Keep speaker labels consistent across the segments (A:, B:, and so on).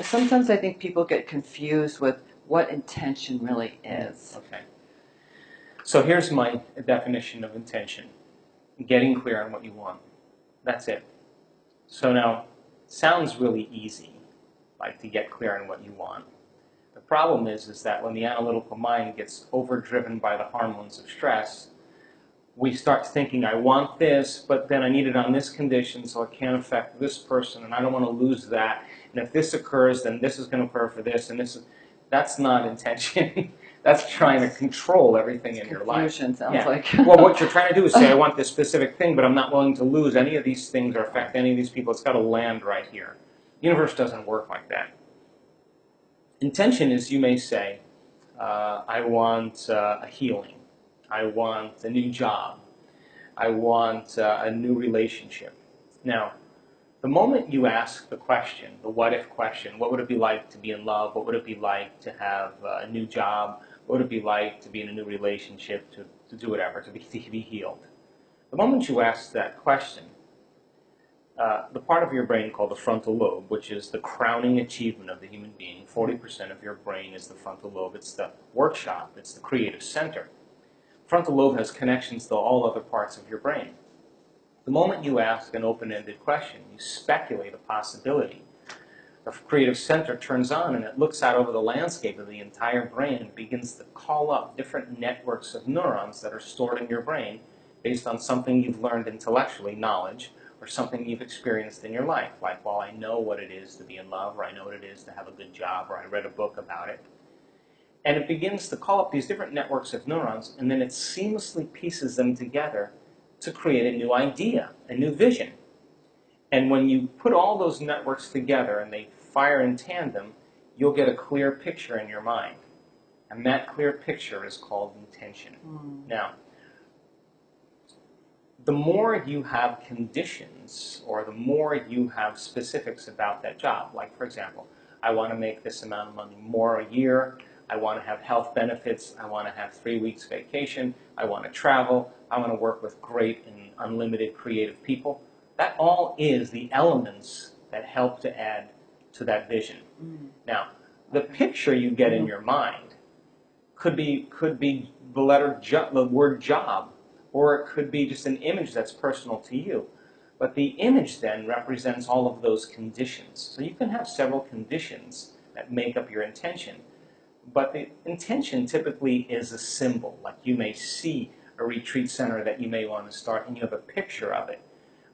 A: Sometimes I think people get confused with what intention really is.
B: Okay. So here's my definition of intention. Getting clear on what you want. That's it. So now, it sounds really easy, like to get clear on what you want. The problem is that when the analytical mind gets overdriven by the hormones of stress, we start thinking, I want this, but then I need it on this condition, so it can't affect this person, and I don't want to lose that. And if this occurs, then this is going to occur for this, and that's not intention. That's trying to control everything in your life.
A: Confusion sounds like.
B: Well, what you're trying to do is say, I want this specific thing, but I'm not willing to lose any of these things or affect any of these people. It's got to land right here. The universe doesn't work like that. Intention is, you may say, I want a healing. I want a new job. I want a new relationship. Now, the moment you ask the question, the what if question, what would it be like to be in love? What would it be like to have a new job? What would it be like to be in a new relationship, to do whatever, to be healed? The moment you ask that question, the part of your brain called the frontal lobe, which is the crowning achievement of the human being, 40% of your brain is the frontal lobe. It's the workshop. It's the creative center. Frontal lobe has connections to all other parts of your brain. The moment you ask an open-ended question, you speculate a possibility. The creative center turns on and it looks out over the landscape of the entire brain and begins to call up different networks of neurons that are stored in your brain based on something you've learned intellectually, knowledge, or something you've experienced in your life. Like, well, I know what it is to be in love, or I know what it is to have a good job, or I read a book about it. And it begins to call up these different networks of neurons, and then it seamlessly pieces them together to create a new idea, a new vision. And when you put all those networks together and they fire in tandem, you'll get a clear picture in your mind. And that clear picture is called intention. Now, the more you have conditions, or the more you have specifics about that job, like, for example, I want to make this amount of money more a year, I want to have health benefits, I want to have 3 weeks vacation, I want to travel, I want to work with great and unlimited creative people. That all is the elements that help to add to that vision. Now, the picture you get in your mind could be the word job, or it could be just an image that's personal to you. But the image then represents all of those conditions. So you can have several conditions that make up your intention. But the intention typically is a symbol. Like, you may see a retreat center that you may want to start, and you have a picture of it.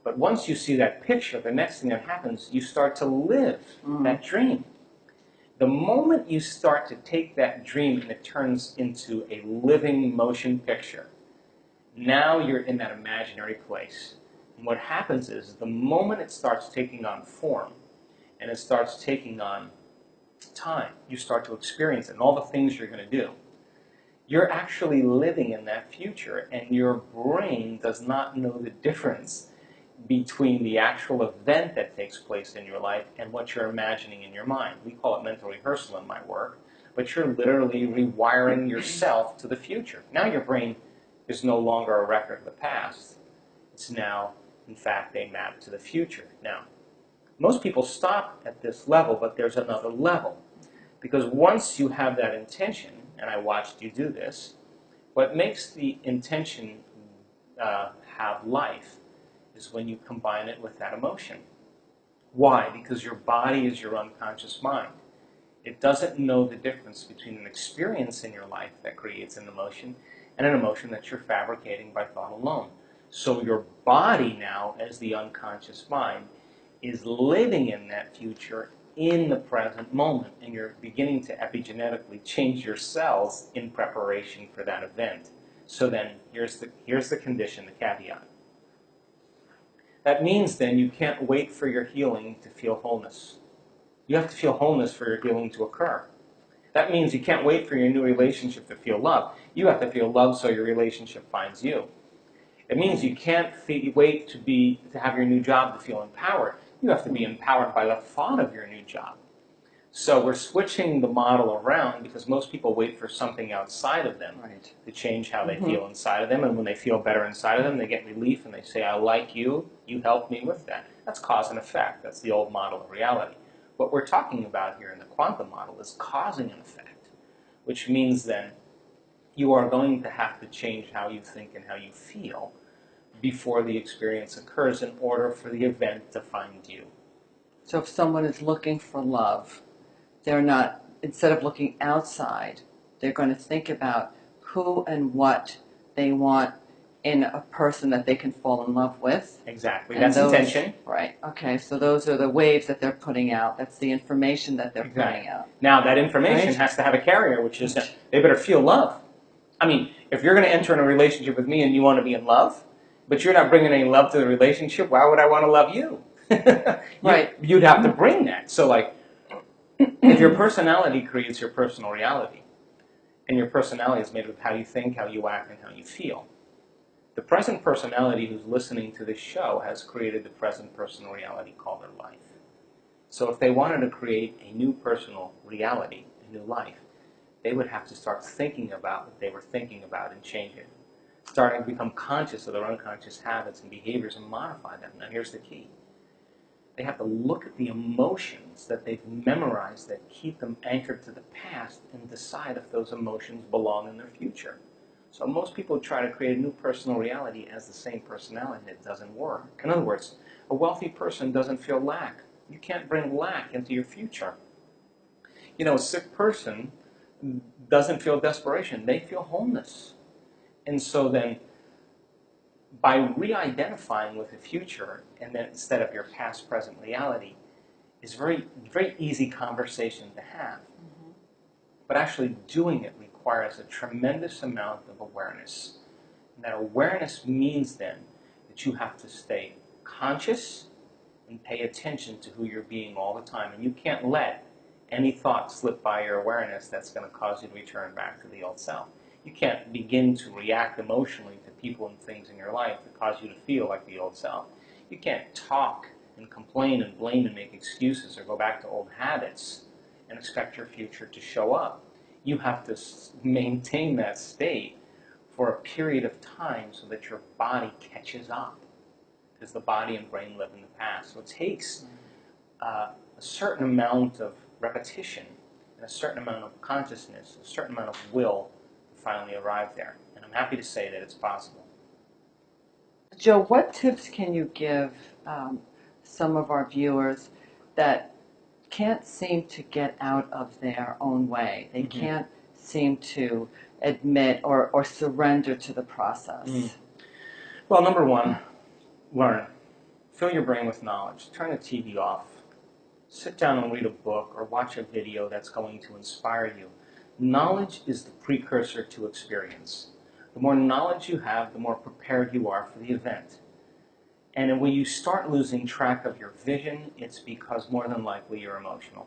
B: But once you see that picture, the next thing that happens, you start to live that dream. The moment you start to take that dream and it turns into a living motion picture, now you're in that imaginary place. And what happens is, the moment it starts taking on form, and it starts taking on time, you start to experience it, and all the things you're going to do, you're actually living in that future, and your brain does not know the difference between the actual event that takes place in your life and what you're imagining in your mind. We call it mental rehearsal in my work, but you're literally rewiring yourself to the future. Now your brain is no longer a record of the past. It's now, in fact, a map to the future. Now, most people stop at this level, but there's another level. Because once you have that intention, and I watched you do this, what makes the intention have life is when you combine it with that emotion. Why? Because your body is your unconscious mind. It doesn't know the difference between an experience in your life that creates an emotion and an emotion that you're fabricating by thought alone. So your body now, as the unconscious mind, is living in that future in the present moment, and you're beginning to epigenetically change your cells in preparation for that event. So then, here's the condition, the caveat. That means then you can't wait for your healing to feel wholeness. You have to feel wholeness for your healing to occur. That means you can't wait for your new relationship to feel love. You have to feel love so your relationship finds you. It means you can't wait to have your new job to feel empowered. You have to be empowered by the thought of your new job. So we're switching the model around, because most people wait for something outside of them to change how they feel inside of them. And when they feel better inside of them, they get relief and they say, I like you, you helped me with that. That's cause and effect. That's the old model of reality. What we're talking about here in the quantum model is causing an effect, which means then you are going to have to change how you think and how you feel before the experience occurs in order for the event to find you.
A: So if someone is looking for love, they're not, instead of looking outside, they're going to think about who and what they want in a person that they can fall in love with.
B: Exactly.
A: And
B: That's
A: those,
B: intention.
A: Right. Okay. So those are the waves that they're putting out. That's the information that they're putting out.
B: Now, that information
A: Right.
B: has to have a carrier, which is they better feel love. I mean, if you're going to enter in a relationship with me and you want to be in love, but you're not bringing any love to the relationship, why would I want to love you?
A: Right.
B: You'd have to bring that. So, like, if your personality creates your personal reality, and your personality is made of how you think, how you act, and how you feel, the present personality who's listening to this show has created the present personal reality called their life. So if they wanted to create a new personal reality, a new life, they would have to start thinking about what they were thinking about and change it. Starting to become conscious of their unconscious habits and behaviors and modify them. Now here's the key. They have to look at the emotions that they've memorized that keep them anchored to the past and decide if those emotions belong in their future. So most people try to create a new personal reality as the same personality, and it doesn't work. In other words, a wealthy person doesn't feel lack. You can't bring lack into your future. You know, a sick person doesn't feel desperation. They feel wholeness. And so then, by re-identifying with the future, and then instead of your past, present reality, is very, very easy conversation to have. Mm-hmm. But actually doing it requires a tremendous amount of awareness. And that awareness means then that you have to stay conscious and pay attention to who you're being all the time. And you can't let any thought slip by your awareness that's going to cause you to return back to the old self. You can't begin to react emotionally to people and things in your life that cause you to feel like the old self. You can't talk and complain and blame and make excuses or go back to old habits and expect your future to show up. You have to maintain that state for a period of time so that your body catches up, because the body and brain live in the past. So it takes a certain amount of repetition and a certain amount of consciousness, a certain amount of will to finally arrive there. And I'm happy to say that it's possible.
A: Joe, what tips can you give some of our viewers that can't seem to get out of their own way? They
B: Mm-hmm.
A: can't seem to admit or surrender to the process.
B: Well, number one, learn. Fill your brain with knowledge. Turn the TV off. Sit down and read a book or watch a video that's going to inspire you. Knowledge is the precursor to experience. The more knowledge you have, the more prepared you are for the event. And when you start losing track of your vision, it's because more than likely you're emotional.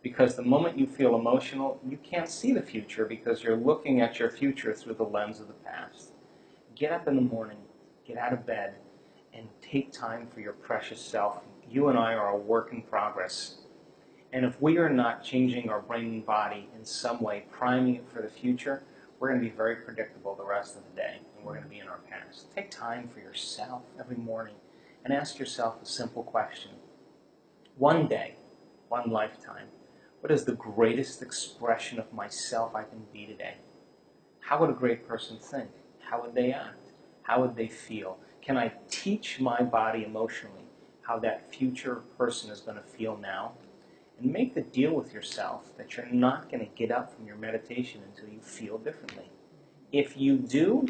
B: Because the moment you feel emotional, you can't see the future because you're looking at your future through the lens of the past. Get up in the morning, get out of bed, and take time for your precious self. You and I are a work in progress. And if we are not changing our brain and body in some way, priming it for the future, we're going to be very predictable the rest of the day, and we're going to be in our past. Take time for yourself every morning and ask yourself a simple question. One day, one lifetime, what is the greatest expression of myself I can be today? How would a great person think? How would they act? How would they feel? Can I teach my body emotionally how that future person is going to feel now? And make the deal with yourself that you're not going to get up from your meditation until you feel differently. If you do,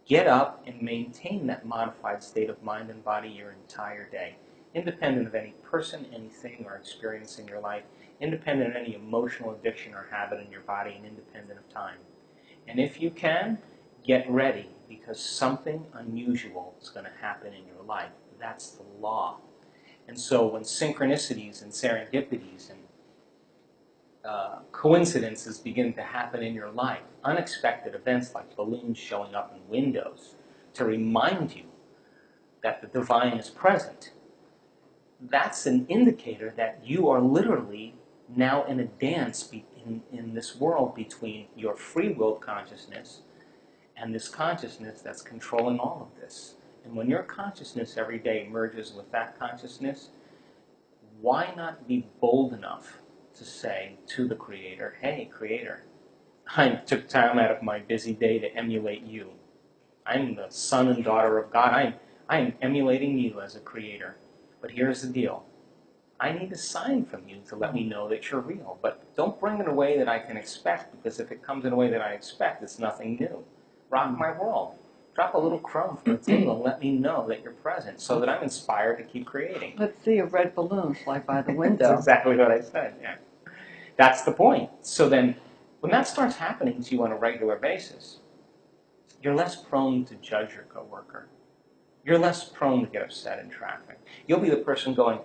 B: get up and maintain that modified state of mind and body your entire day, independent of any person, anything, or experience in your life, independent of any emotional addiction or habit in your body, and independent of time. And if you can, get ready, because something unusual is going to happen in your life. That's the law. And so when synchronicities and serendipities and coincidences begin to happen in your life, unexpected events like balloons showing up in windows to remind you that the divine is present, that's an indicator that you are literally now in a dance in this world between your free-willed consciousness and this consciousness that's controlling all of this. And when your consciousness every day merges with that consciousness, why not be bold enough to say to the creator, hey, creator, I took time out of my busy day to emulate you. I'm the son and daughter of God. I'm emulating you as a creator. But here's the deal. I need a sign from you to let me know that you're real. But don't bring it in a way that I can expect, because if it comes in a way that I expect, it's nothing new. Rock my world. Drop a little crumb from the table and let me know that you're present so that I'm inspired to keep creating.
A: Let's see a red balloon fly by the window.
B: That's exactly what I said, yeah. That's the point. So then, when that starts happening to you on a regular basis, you're less prone to judge your coworker. You're less prone to get upset in traffic. You'll be the person going,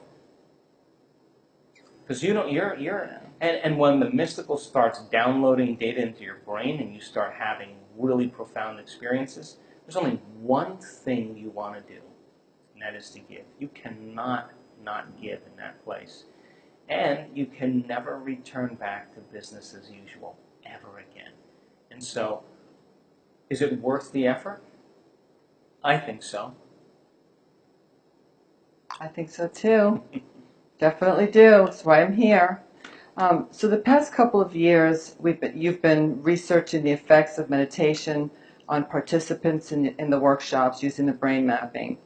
B: because and when the mystical starts downloading data into your brain and you start having really profound experiences, there's only one thing you want to do, and that is to give. You cannot not give in that place. And you can never return back to business as usual, ever again. And so, is it worth the effort? I think so.
A: I think so too. Definitely do. That's why I'm here. So the past couple of years, you've been researching the effects of meditation on participants in the workshops using the brain mapping.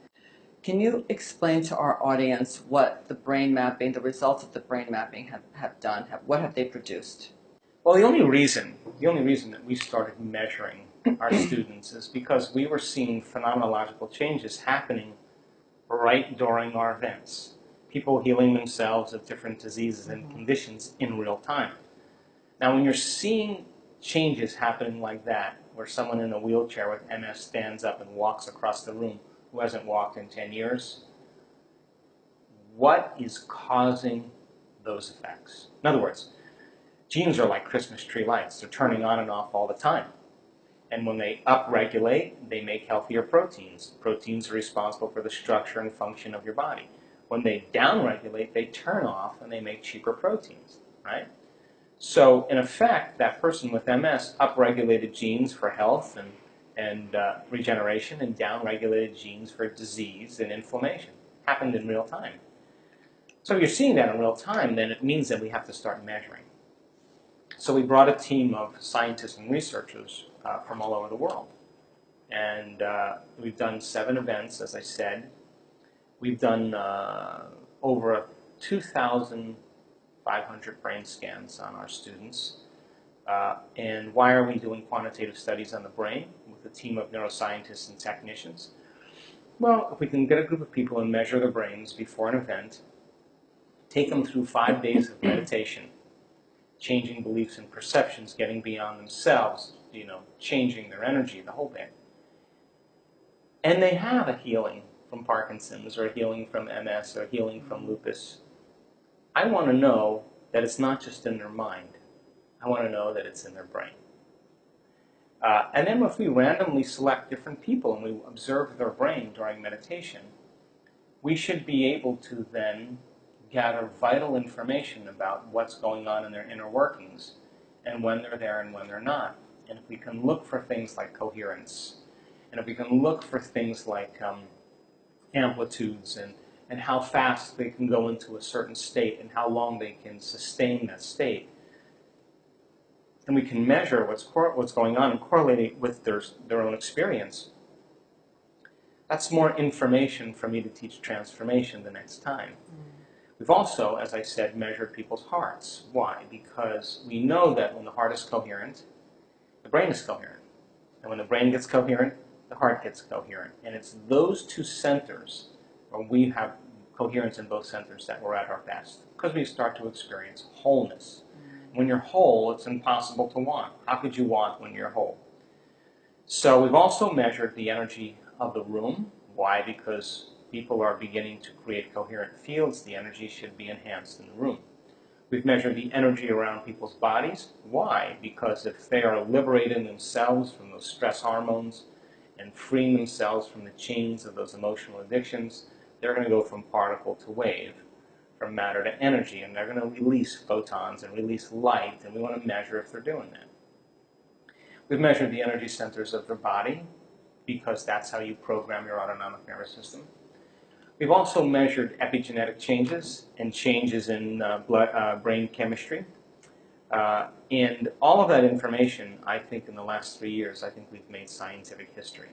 A: Can you explain to our audience what the brain mapping, the results of the brain mapping have done? What have they produced?
B: Well, the only reason that we started measuring our students is because we were seeing phenomenological changes happening right during our events. People healing themselves of different diseases and conditions in real time. Now, when you're seeing changes happening like that, where someone in a wheelchair with MS stands up and walks across the room who hasn't walked in 10 years, what is causing those effects? In other words, genes are like Christmas tree lights. They're turning on and off all the time. And when they upregulate, they make healthier proteins. Proteins are responsible for the structure and function of your body. When they downregulate, they turn off and they make cheaper proteins, right? So, in effect, that person with MS upregulated genes for health and regeneration and downregulated genes for disease and inflammation. Happened in real time. So if you're seeing that in real time, then it means that we have to start measuring. So we brought a team of scientists and researchers from all over the world. And we've done 7 events, as I said. We've done over 2,500 brain scans on our students. And why are we doing quantitative studies on the brain with a team of neuroscientists and technicians? Well, if we can get a group of people and measure their brains before an event, take them through 5 days of meditation, changing beliefs and perceptions, getting beyond themselves, changing their energy, the whole bit. And they have a healing from Parkinson's or a healing from MS or a healing from lupus. I want to know that it's not just in their mind. I want to know that it's in their brain. And then if we randomly select different people and we observe their brain during meditation, we should be able to then gather vital information about what's going on in their inner workings and when they're there and when they're not. And if we can look for things like coherence, and if we can look for things like amplitudes and how fast they can go into a certain state and how long they can sustain that state, and we can measure what's going on and correlate it with their own experience, that's more information for me to teach transformation the next time. We've also, as I said, measured people's hearts. Why? Because we know that when the heart is coherent, the brain is coherent. And when the brain gets coherent, the heart gets coherent. And it's those two centers, where we have coherence in both centers, that we're at our best. Because we start to experience wholeness. When you're whole, it's impossible to want. How could you want when you're whole? So we've also measured the energy of the room. Why? Because people are beginning to create coherent fields. The energy should be enhanced in the room. We've measured the energy around people's bodies. Why? Because if they are liberating themselves from those stress hormones and freeing themselves from the chains of those emotional addictions, they're going to go from particle to wave, from matter to energy, and they're going to release photons and release light, and we want to measure if they're doing that. We've measured the energy centers of their body, because that's how you program your autonomic nervous system. We've also measured epigenetic changes and changes in brain chemistry. And all of that information, I think in the last 3 years, I think we've made scientific history.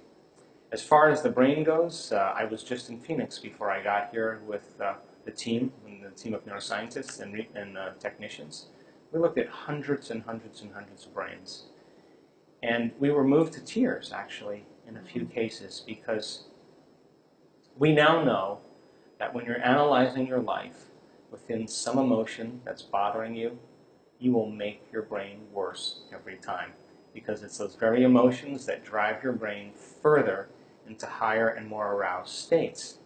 B: As far as the brain goes, I was just in Phoenix before I got here with the team of neuroscientists and technicians. We looked at hundreds and hundreds and hundreds of brains. And we were moved to tears, actually, in a few cases, because we now know that when you're analyzing your life within some emotion that's bothering you, you will make your brain worse every time, because it's those very emotions that drive your brain further into higher and more aroused states.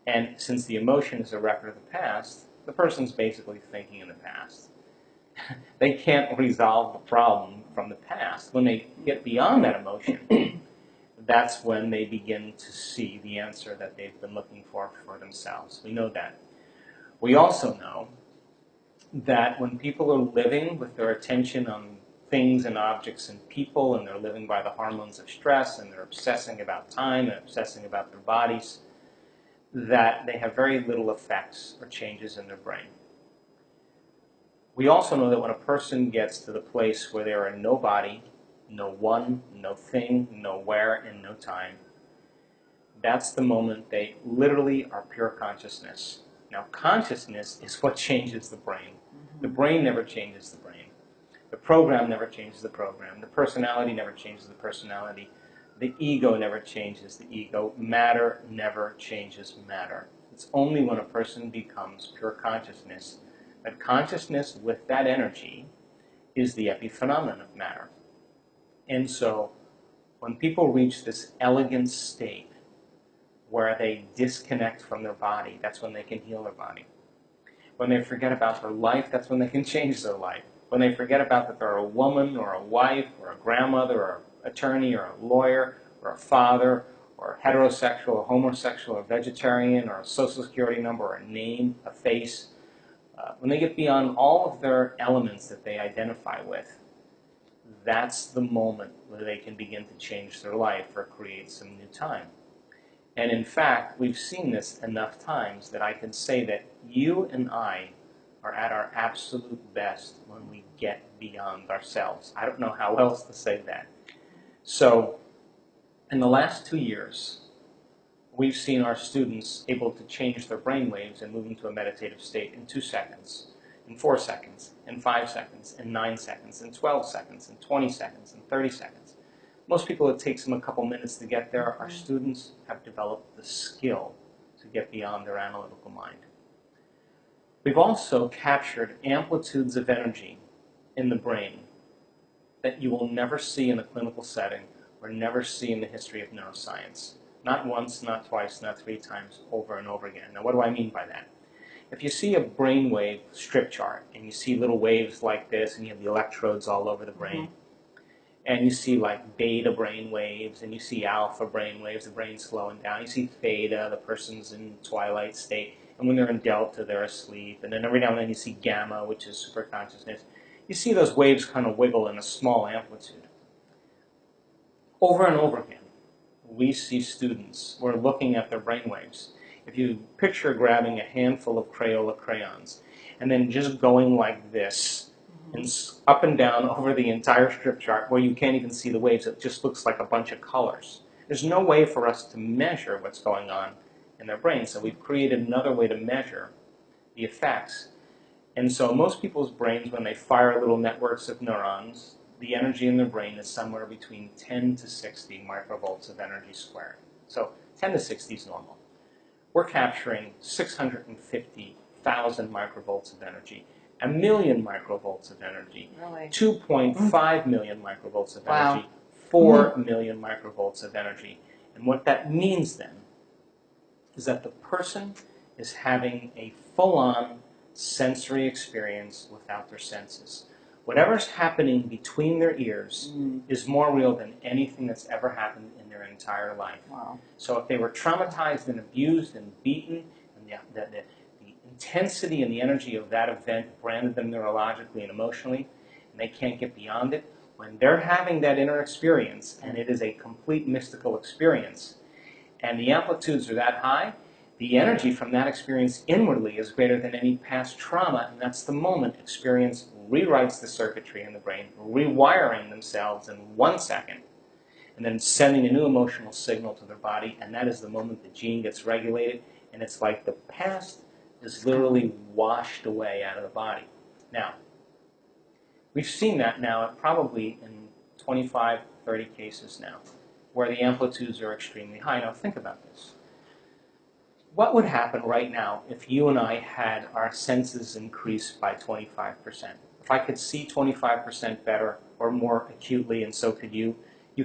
B: And since the emotion is a record of the past, the person's basically thinking in the past. They can't resolve the problem from the past. When they get beyond that emotion, that's when they begin to see the answer that they've been looking for themselves. We know that. We also know that when people are living with their attention on things and objects and people, and they're living by the hormones of stress, and they're obsessing about time and obsessing about their bodies, that they have very little effects or changes in their brain. We also know that when a person gets to the place where they are no body, no one, no thing, no where, and no time, that's the moment they literally are pure consciousness. Now, consciousness is what changes the brain. The brain never changes the brain. The program never changes the program. The personality never changes the personality. The ego never changes the ego. Matter never changes matter. It's only when a person becomes pure consciousness that consciousness with that energy is the epiphenomenon of matter. And so when people reach this elegant state where they disconnect from their body, that's when they can heal their body. When they forget about their life, that's when they can change their life. When they forget about that they're a woman or a wife or a grandmother or an attorney or a lawyer or a father or a heterosexual or homosexual or vegetarian or a social security number or a name, a face, when they get beyond all of their elements that they identify with, that's the moment where they can begin to change their life or create some new time. And in fact, we've seen this enough times that I can say that you and I are at our absolute best when we get beyond ourselves. I don't know how else to say that. So, in the last 2 years, we've seen our students able to change their brainwaves and move into a meditative state in 2 seconds, in 4 seconds, in 5 seconds, in 9 seconds, in 12 seconds, in 20 seconds, in 30 seconds. Most people, it takes them a couple minutes to get there. Our students have developed the skill to get beyond their analytical mind. We've also captured amplitudes of energy in the brain that you will never see in a clinical setting or never see in the history of neuroscience. Not once, not twice, not 3 times, over and over again. Now, what do I mean by that? If you see a brainwave strip chart and you see little waves like this and you have the electrodes all over the brain, and you see like beta brain waves, and you see alpha brain waves, the brain's slowing down. You see theta, the person's in twilight state, and when they're in delta, they're asleep. And then every now and then you see gamma, which is superconsciousness. You see those waves kind of wiggle in a small amplitude. Over and over again, we see students, we're looking at their brain waves. If you picture grabbing a handful of Crayola crayons and then just going like this, and up and down over the entire strip chart where you can't even see the waves. It just looks like a bunch of colors. There's no way for us to measure what's going on in their brain, so we've created another way to measure the effects. And so most people's brains, when they fire little networks of neurons, the energy in their brain is somewhere between 10 to 60 microvolts of energy squared. So 10 to 60 is normal. We're capturing 650,000 microvolts of energy. 1 million microvolts of energy,
A: Really?
B: 2.5 million microvolts of
A: Wow.
B: energy, 4 million microvolts of energy. And what that means then is that the person is having a full-on sensory experience without their senses. Whatever's happening between their ears is more real than anything that's ever happened in their entire life.
A: Wow.
B: So if they were traumatized and abused and beaten, and the intensity and the energy of that event branded them neurologically and emotionally, and they can't get beyond it, when they're having that inner experience, and it is a complete mystical experience, and the amplitudes are that high, The energy from that experience inwardly is greater than any past trauma, and that's the moment experience rewrites the circuitry in the brain, rewiring themselves in 1 second, and then sending a new emotional signal to their body, and that is the moment the gene gets regulated, and it's like the past is literally washed away out of the body. Now, we've seen that now probably in 25, 30 cases now, where the amplitudes are extremely high. Now think about this. What would happen right now if you and I had our senses increased by 25%? If I could see 25% better or more acutely, and so could you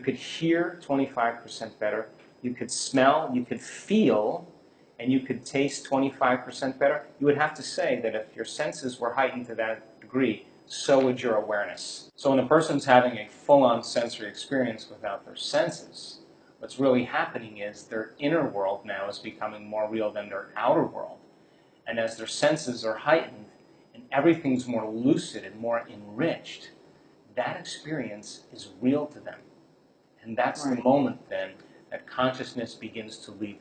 B: could hear 25% better, you could smell, you could feel, and you could taste 25% better, you would have to say that if your senses were heightened to that degree, so would your awareness. So when a person's having a full-on sensory experience without their senses, what's really happening is their inner world now is becoming more real than their outer world. And as their senses are heightened and everything's more lucid and more enriched, that experience is real to them. And that's the moment then that consciousness begins to leave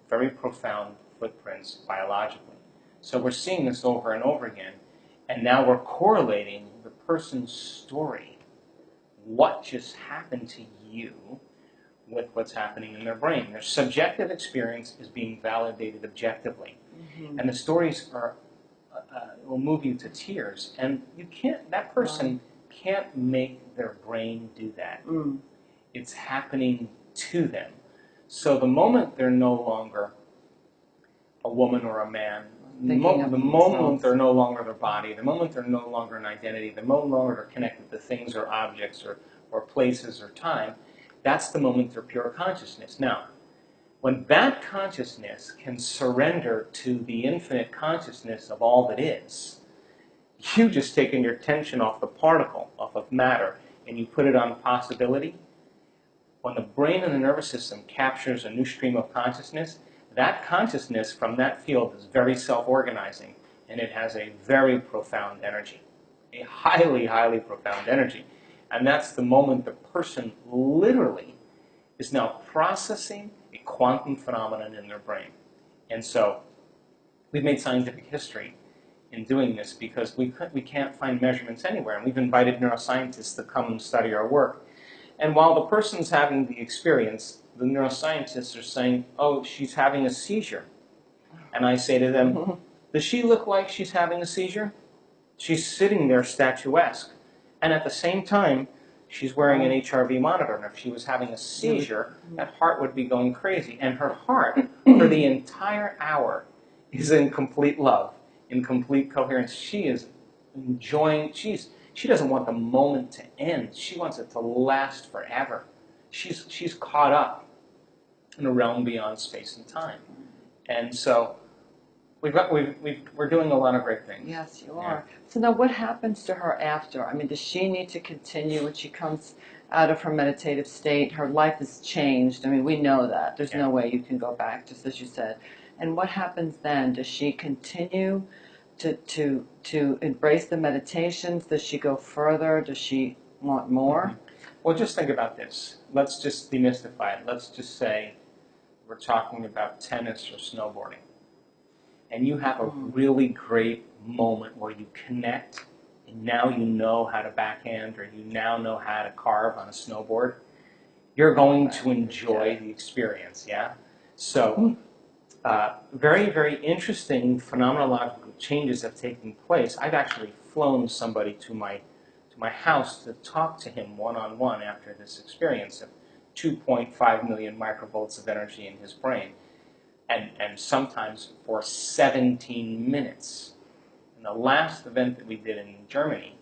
B: very profound footprints biologically. So we're seeing this over and over again, and now we're correlating the person's story, what just happened to you, with what's happening in their brain. Their subjective experience is being validated objectively. Mm-hmm. And the stories are will move you to tears. And you can't, that person can't make their brain do that. Mm. It's happening to them. So the moment they're no longer a woman or a man, the moment they're no longer their body, the moment they're no longer an identity, the moment no longer connected to things or objects or places or time, that's the moment they're pure consciousness. Now, when that consciousness can surrender to the infinite consciousness of all that is, you've just taken your attention off the particle, off of matter, and you put it on possibility. When the brain and the nervous system captures a new stream of consciousness, that consciousness from that field is very self-organizing, and it has a very profound energy, a highly, highly profound energy. And that's the moment the person literally is now processing a quantum phenomenon in their brain. And so we've made scientific history in doing this because we can't find measurements anywhere. And we've invited neuroscientists to come and study our work. And while the person's having the experience, the neuroscientists are saying, oh, she's having a seizure. And I say to them, does she look like she's having a seizure? She's sitting there statuesque. And at the same time, she's wearing an HRV monitor. And if she was having a seizure, that heart would be going crazy. And her heart, for the entire hour, is in complete love, in complete coherence. She is enjoying, she doesn't want the moment to end. She wants it to last forever. She's caught up in a realm beyond space and time. And so we're doing a lot of great things.
A: Yes, you are. So now what happens to her after? I mean, does she need to continue when she comes out of her meditative state? Her life has changed. I mean, we know that. There's no way you can go back, just as you said. And what happens then? Does she continue to embrace the meditations? Does she go further? Does she want more?
B: Mm-hmm. Well, just think about this. Let's just demystify it. Let's just say we're talking about tennis or snowboarding. And you have a really great moment where you connect, and now you know how to backhand, or you now know how to carve on a snowboard. You're going to enjoy the experience, yeah? So, very, very interesting phenomenological changes have taken place. I've actually flown somebody to my house to talk to him one-on-one after this experience of 2.5 million microvolts of energy in his brain. And sometimes for 17 minutes. In the last event that we did in Germany,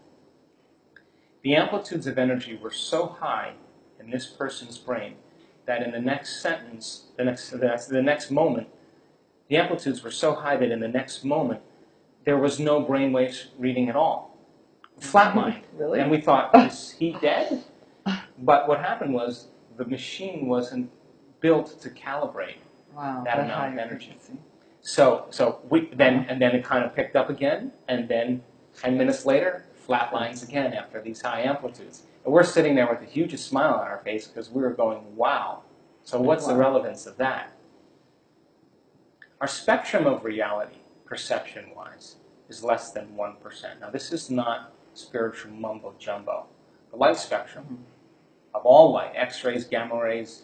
B: the amplitudes of energy were so high in this person's brain that in the next sentence, the next moment, the amplitudes were so high that in the next moment, there was no brainwave reading at all. Flatlined.
A: Really?
B: And we thought, is he dead? But what happened was the machine wasn't built to calibrate that amount of energy. So then it kind of picked up again, and then 10 minutes later, flat lines again after these high amplitudes. And we're sitting there with the hugest smile on our face because we were going, wow. So what's the relevance of that? Our spectrum of reality, perception-wise, is less than 1%. Now, this is not spiritual mumbo-jumbo. The light spectrum of all light, X-rays, gamma rays,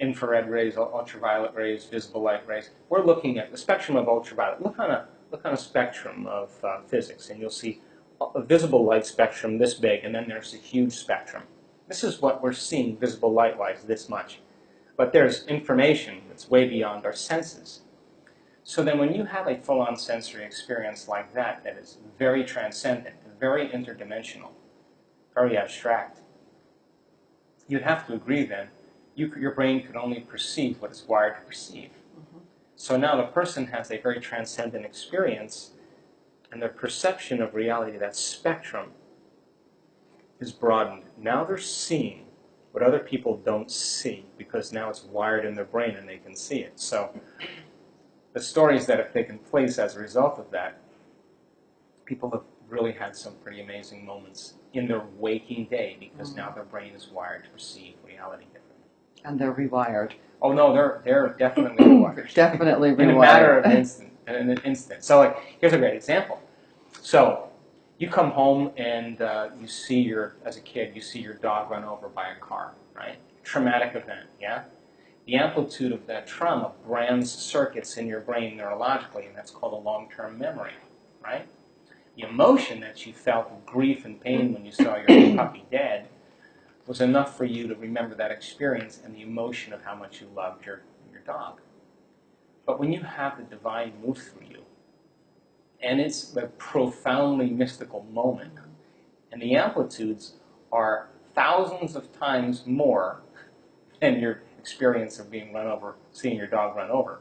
B: infrared rays, ultraviolet rays, visible light rays, we're looking at the spectrum of ultraviolet. Look on a spectrum of physics, and you'll see a visible light spectrum this big, and then there's a huge spectrum. This is what we're seeing visible light-wise, this much. But there's information that's way beyond our senses. So then when you have a full-on sensory experience like that, that is very transcendent, very interdimensional, very abstract, you'd have to agree then, your brain could only perceive what it's wired to perceive. So now the person has a very transcendent experience, and their perception of reality, that spectrum, is broadened. Now they're seeing what other people don't see, because now it's wired in their brain and they can see it. So the stories that have taken place as a result of that, people have really had some pretty amazing moments in their waking day, because now their brain is wired to perceive reality differently.
A: And they're rewired.
B: Oh no, they're definitely rewired.
A: Definitely rewired.
B: In a matter of an instant. So like, here's a great example. So you come home and you see as a kid, you see your dog run over by a car, right? Traumatic event, yeah? The amplitude of that trauma brands circuits in your brain neurologically, and that's called a long-term memory, right? The emotion that you felt of grief and pain when you saw your puppy dead was enough for you to remember that experience and the emotion of how much you loved your dog. But when you have the divine move through you, and it's a profoundly mystical moment, and the amplitudes are thousands of times more than your experience of being run over, seeing your dog run over,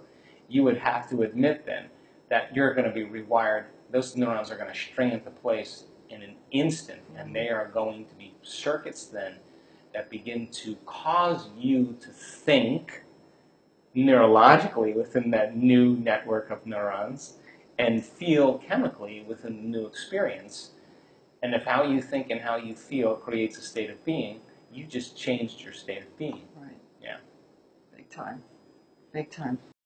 B: you would have to admit then that you're going to be rewired. Those neurons are going to string into place in an instant, and they are going to be circuits then that begin to cause you to think neurologically within that new network of neurons and feel chemically within the new experience. And if how you think and how you feel creates a state of being, you just changed your state of being.
A: Right.
B: Yeah.
A: Big time. Big time.